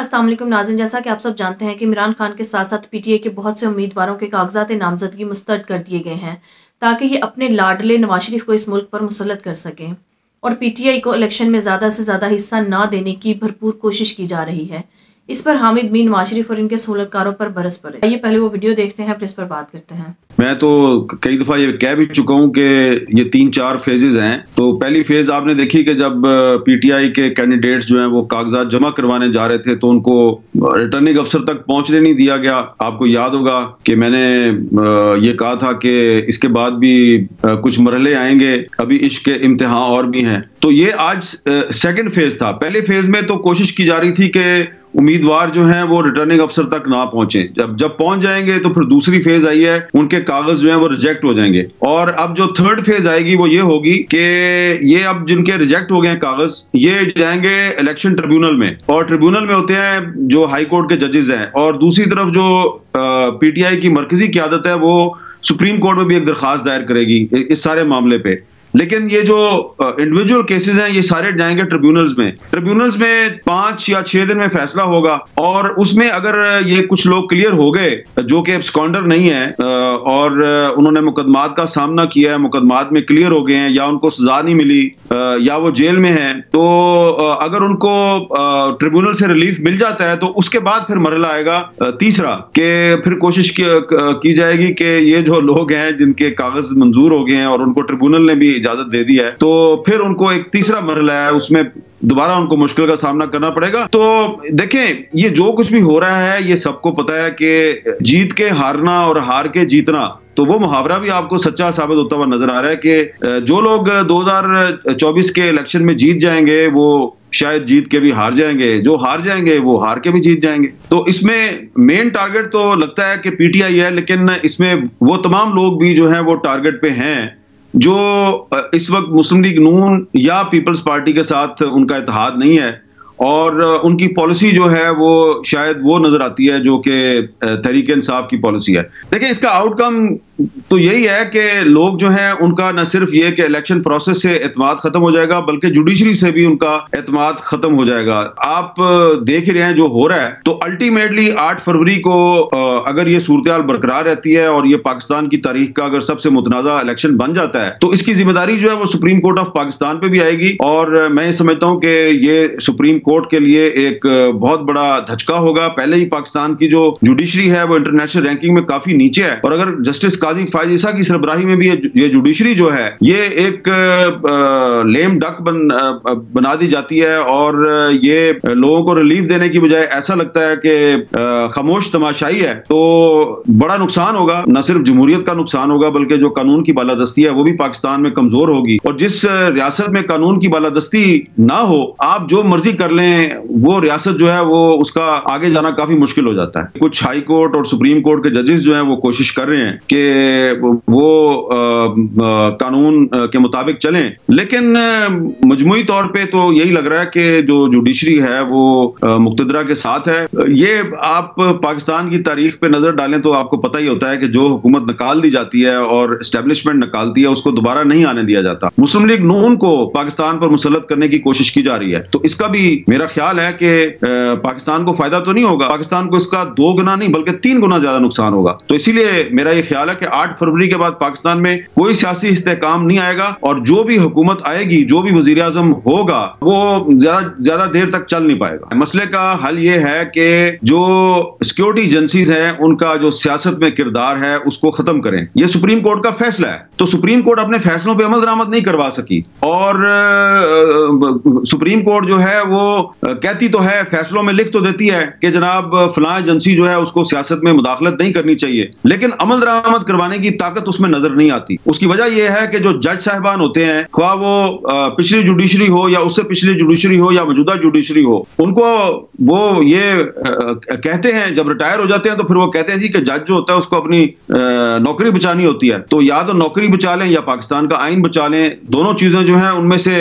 अस्सलाम वालेकुम नाज़रीन, जैसा कि आप सब जानते हैं कि इमरान खान के साथ-साथ पीटीआई के बहुत से उम्मीदवारों के कागजात नामज़दगी मुस्तरद कर दिए गए हैं, ताकि ये अपने लाडले नवाज शरीफ को इस मुल्क पर मुसल्लत कर सकें और पीटीआई को इलेक्शन में ज़्यादा से ज़्यादा हिस्सा ना देने की भरपूर कोशिश की जा रही है। इस पर हामिद मीर नवाज शरीफ और इनके सहूलतकारों पर बरस पड़े। आइए पहले वो वीडियो देखते हैं, फिर इस पर बात करते हैं। मैं तो कई दफ़ा ये कह भी चुका हूँ कि ये 3-4 फेजेज हैं। तो पहली फेज आपने देखी कि जब पीटीआई के कैंडिडेट्स जो हैं वो कागजात जमा करवाने जा रहे थे तो उनको रिटर्निंग अफसर तक पहुंचने नहीं दिया गया। आपको याद होगा कि मैंने ये कहा था कि इसके बाद भी कुछ मरहले आएंगे, अभी इश्क के इम्तिहान और भी हैं। तो ये आज सेकंड फेज था। पहले फेज में तो कोशिश की जा रही थी कि उम्मीदवार जो हैं वो रिटर्निंग अफसर तक ना पहुंचे। जब पहुंच जाएंगे तो फिर दूसरी फेज आई है, उनके कागज जो हैं वो रिजेक्ट हो जाएंगे। और अब जो थर्ड फेज आएगी वो ये होगी कि ये अब जिनके रिजेक्ट हो गए हैं कागज, ये जाएंगे इलेक्शन ट्रिब्यूनल में, और ट्रिब्यूनल में होते हैं जो हाई कोर्ट के जजेस हैं, और दूसरी तरफ जो पीटीआई की मरकजी क़यादत है वो सुप्रीम कोर्ट में भी एक दरखास्त दायर करेगी इस सारे मामले पे। लेकिन ये जो इंडिविजुअल केसेस हैं ये सारे जाएंगे ट्रिब्यूनल्स में। ट्रिब्यूनल्स में 5 या 6 दिन में फैसला होगा, और उसमें अगर ये कुछ लोग क्लियर हो गए जो कि एब्सकॉन्डर नहीं है और उन्होंने मुकदमात का सामना किया है, मुकदमात में क्लियर हो गए हैं, या उनको सजा नहीं मिली या वो जेल में है, तो अगर उनको ट्रिब्यूनल से रिलीफ मिल जाता है तो उसके बाद फिर मरहला आएगा तीसरा, कि फिर कोशिश की जाएगी कि ये जो लोग हैं जिनके कागज मंजूर हो गए हैं और उनको ट्रिब्यूनल ने भी इजाजत दे दी है, तो फिर उनको एक तीसरा मरहला है, उसमें दोबारा उनको मुश्किल का सामना करना पड़ेगा। तो देखें, ये जो कुछ भी हो रहा है ये सबको पता है कि जीत के हारना और हार के जीतना, तो वो मुहावरा भी आपको सच्चा साबित होता हुआ नजर आ रहा है कि जो लोग 2024 के इलेक्शन में जीत जाएंगे वो शायद जीत के भी हार जाएंगे, जो हार जाएंगे वो हार के भी जीत जाएंगे। तो इसमें मेन टारगेट तो लगता है कि पीटीआई है, लेकिन इसमें वो तमाम लोग भी जो हैं वो टारगेट पे हैं जो इस वक्त मुस्लिम लीग नून या पीपल्स पार्टी के साथ उनका इत्तेहाद नहीं है, और उनकी पॉलिसी जो है वो शायद वो नजर आती है जो कि तहरीक इंसाफ की पॉलिसी है। देखिए, इसका आउटकम तो यही है कि लोग जो हैं उनका न सिर्फ ये कि इलेक्शन प्रोसेस से एतमाद खत्म हो जाएगा, बल्कि जुडिशरी से भी उनका एतमाद खत्म हो जाएगा। आप देख ही रहे हैं जो हो रहा है। तो अल्टीमेटली 8 फरवरी को अगर ये सूरत बरकरार रहती है और ये पाकिस्तान की तारीख का अगर सबसे मुतनाज़ा इलेक्शन बन जाता है, तो इसकी जिम्मेदारी जो है वो सुप्रीम कोर्ट ऑफ पाकिस्तान पे भी आएगी। और मैं ये समझता हूँ कि ये सुप्रीम कोर्ट के लिए एक बहुत बड़ा धचका होगा। पहले ही पाकिस्तान की जो जुडिशरी है वो इंटरनेशनल रैंकिंग में काफी नीचे है, और अगर जस्टिस काजी फायज ईसा की सरबराही में भी ये जुडिशरी जो है ये एक लेम डक बना दी जाती है, और ये लोगों को रिलीफ देने की बजाय ऐसा लगता है कि खामोश तमाशाई है, तो बड़ा नुकसान होगा। न सिर्फ जमहूरियत का नुकसान होगा बल्कि जो कानून की बालादस्ती है वो भी पाकिस्तान में कमजोर होगी। और जिस रियासत में कानून की बालादस्ती ना हो, आप जो मर्जी कर लें, वो रियासत जो है वो उसका आगे जाना काफी मुश्किल हो जाता है। कुछ हाई कोर्ट और सुप्रीम कोर्ट के जजेस जो हैं वो कोशिश कर रहे हैं कि वो कानून के मुताबिक चलें, लेकिन मजमूई तौर पे तो यही लग रहा है कि जो जुडिशरी है वो मुक्तदरा के साथ है। ये आप पाकिस्तान की तारीख पे नजर डालें तो आपको पता ही होता है कि जो हुकूमत निकाल दी जाती है और एस्टेब्लिशमेंट निकालती है उसको दोबारा नहीं आने दिया जाता। मुस्लिम लीग नून को पाकिस्तान पर मुसल्लत करने की कोशिश की जा रही है, तो इसका भी मेरा ख्याल है कि पाकिस्तान को फायदा तो नहीं होगा, पाकिस्तान को इसका 2 गुना नहीं बल्कि 3 गुना ज्यादा नुकसान होगा। तो इसीलिए मेरा ये ख्याल है कि 8 फरवरी के बाद पाकिस्तान में कोई सियासी इस्तेहकाम नहीं आएगा, और जो भी हुकूमत आएगी, जो भी वजीर आजम होगा, वो ज्यादा देर तक चल नहीं पाएगा। मसले का हल ये है कि जो सिक्योरिटी एजेंसीज हैं उनका जो सियासत में किरदार है उसको खत्म करें। ये सुप्रीम कोर्ट का फैसला है, तो सुप्रीम कोर्ट अपने फैसलों पर अमल दरामद नहीं करवा सकी, और सुप्रीम कोर्ट जो है वो कहती तो है, फैसलों में लिख तो देती है कि जनाब फलां एजेंसी जो है उसको सियासत में मुदाखलत नहीं करनी चाहिए, लेकिन अमल दरामद करवाने की ताकत उसमें नजर नहीं आती। उसकी वजह यह है कि जो जज साहिबान होते हैं, ख्वाह वो पिछली जुडिशरी हो या उससे पिछली जुडिशरी हो या मौजूदा जुडिशरी हो, उनको वो ये कहते हैं, जब रिटायर हो जाते हैं तो फिर वो कहते हैं जी कि जज जो होता है उसको अपनी नौकरी बचानी होती है, तो या तो नौकरी बचा लें या पाकिस्तान का आइन बचा लें। दोनों चीजें जो हैं उनमें से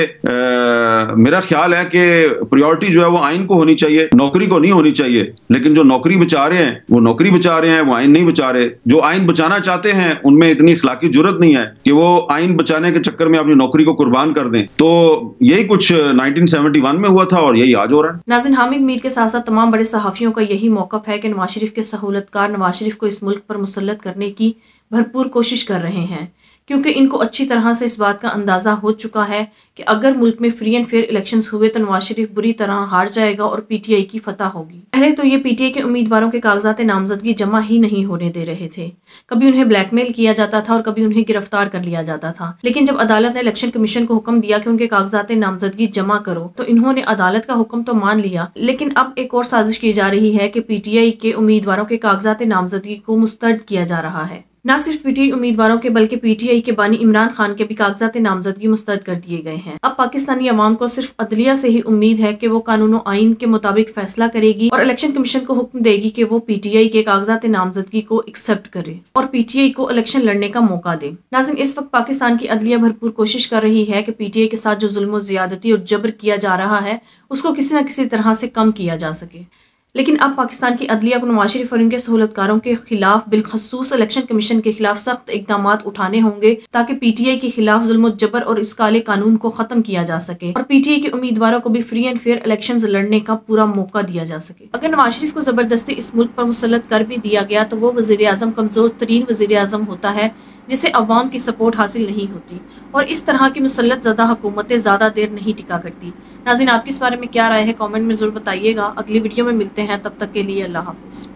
मेरा ख्याल है कि प्रायोरिटी जो है वो आइन को होनी चाहिए, नौकरी को नहीं होनी चाहिए। लेकिन जो नौकरी बचा रहे हैं वो नौकरी बचा रहे हैं, वो आइन नहीं बचा रहे। जो आइन बचाना चाहते चाहते हैं उनमें इतनी इखलाकी जुर्रत नहीं है कि वो आइन बचाने के चक्कर में अपनी नौकरी को कुर्बान कर दें। तो यही कुछ 1971 में हुआ था और यही आज हो रहा है। नाज़रीन, हामिद मीर के साथ साथ तमाम बड़े सहाफ़ियों का यही मौक़िफ़ है कि नवाज शरीफ के सहूलतकार नवाज शरीफ को इस मुल्क पर मुसल्लत करने की भरपूर कोशिश कर रहे हैं, क्योंकि इनको अच्छी तरह से इस बात का अंदाज़ा हो चुका है कि अगर मुल्क में फ्री एंड फेयर इलेक्शंस हुए तो नवाज शरीफ बुरी तरह हार जाएगा और पीटीआई की फतह होगी। पहले तो ये पीटीआई के उम्मीदवारों के कागजात नामजदगी जमा ही नहीं होने दे रहे थे। कभी उन्हें ब्लैकमेल किया जाता था और कभी उन्हें गिरफ्तार कर लिया जाता था। लेकिन जब अदालत ने इलेक्शन कमीशन को हुक्म दिया कि उनके कागजात नामजदगी जमा करो, तो इन्होंने अदालत का हुक्म तो मान लिया, लेकिन अब एक और साजिश की जा रही है कि पीटीआई के उम्मीदवारों के कागजात नामजदगी को मुस्तरद किया जा रहा है। न सिर्फ पीटीआई उम्मीदवारों के बल्कि पीटीआई के बानी इमरान खान के भी कागजात नामजदगी मुस्तरद कर दिए गए हैं। अब पाकिस्तानी अवाम को सिर्फ अदलिया से ही उम्मीद है कि वो कानून और आइन के मुताबिक फैसला करेगी और इलेक्शन कमीशन को हुक्म देगी कि वो पीटीआई के कागजात नामजदगी को एक्सेप्ट करे और पीटीआई को इलेक्शन लड़ने का मौका दे। नाज़रीन, इस वक्त पाकिस्तान की अदलिया भरपूर कोशिश कर रही है कि पीटीआई के साथ जो जुल्म, ज्यादती और जबर किया जा रहा है उसको किसी न किसी तरह से कम किया जा सके। लेकिन अब पाकिस्तान की अदलिया को नवाज शरीफ और उनके सहूलतकारों के खिलाफ बिलखसूस इलेक्शन कमीशन के खिलाफ सख्त इकदाम उठाने होंगे ताकि पीटीआई के खिलाफ जुल्म, जबर और इस काले कानून को खत्म किया जा सके और पीटीआई के उम्मीदवारों को भी फ्री एंड फेयर इलेक्शंस लड़ने का पूरा मौका दिया जा सके। अगर नवाज शरीफ को जबरदस्ती इस मुल्क पर मुसल्लत कर भी दिया गया तो वो वजीर आजम कमजोर तरीन वजीर आजम होता है जिसे अवाम की सपोर्ट हासिल नहीं होती और इस तरह की मुसल्लत ज़्यादा हुकूमतें ज़्यादा देर नहीं टिका करती। नाज़रीन, आपकी इस बारे में क्या राय है? कमेंट में ज़रूर बताइएगा। अगली वीडियो में मिलते हैं, तब तक के लिए अल्लाह हाफ़िज़।